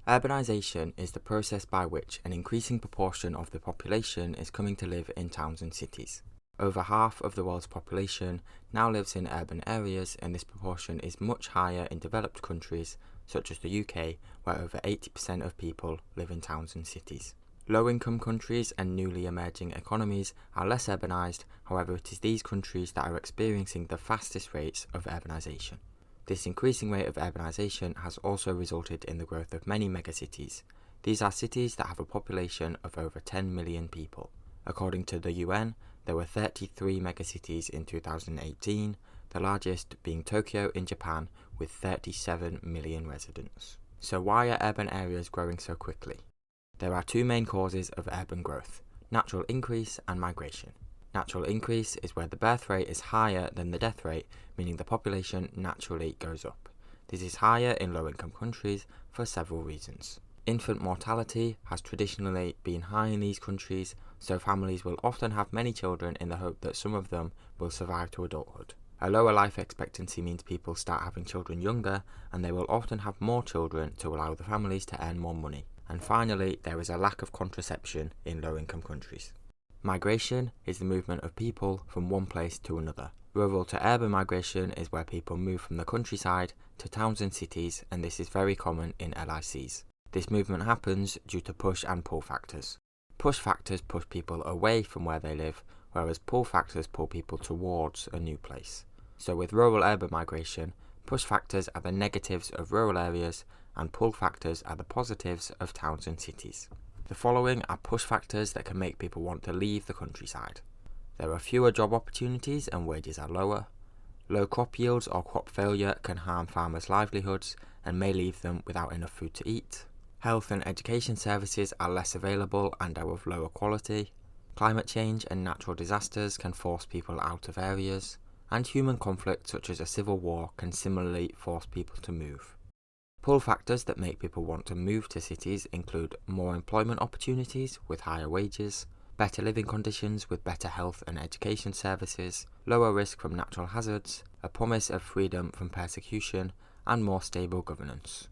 Urbanisation is the process by which an increasing proportion of the population is coming to live in towns and cities. Over half of the world's population now lives in urban areas, and this proportion is much higher in developed countries such as the UK, where over 80% of people live in towns and cities. Low-income countries and newly emerging economies are less urbanised, however it is these countries that are experiencing the fastest rates of urbanisation. This increasing rate of urbanisation has also resulted in the growth of many megacities. These are cities that have a population of over 10 million people. According to the UN, there were 33 megacities in 2018, the largest being Tokyo in Japan with 37 million residents. So why are urban areas growing so quickly? There are two main causes of urban growth: natural increase and migration. Natural increase is where the birth rate is higher than the death rate, meaning the population naturally goes up. This is higher in low-income countries for several reasons. Infant mortality has traditionally been high in these countries, so families will often have many children in the hope that some of them will survive to adulthood. A lower life expectancy means people start having children younger, and they will often have more children to allow the families to earn more money. And finally, there is a lack of contraception in low-income countries. Migration is the movement of people from one place to another. Rural to urban migration is where people move from the countryside to towns and cities, and this is very common in LICs. This movement happens due to push and pull factors. Push factors push people away from where they live, whereas pull factors pull people towards a new place. So with rural-urban migration, push factors are the negatives of rural areas, and pull factors are the positives of towns and cities. The following are push factors that can make people want to leave the countryside. There are fewer job opportunities and wages are lower. Low crop yields or crop failure can harm farmers' livelihoods and may leave them without enough food to eat. Health and education services are less available and are of lower quality. Climate change and natural disasters can force people out of areas. And human conflict such as a civil war can similarly force people to move. Pull factors that make people want to move to cities include more employment opportunities with higher wages, better living conditions with better health and education services, lower risk from natural hazards, a promise of freedom from persecution, and more stable governance.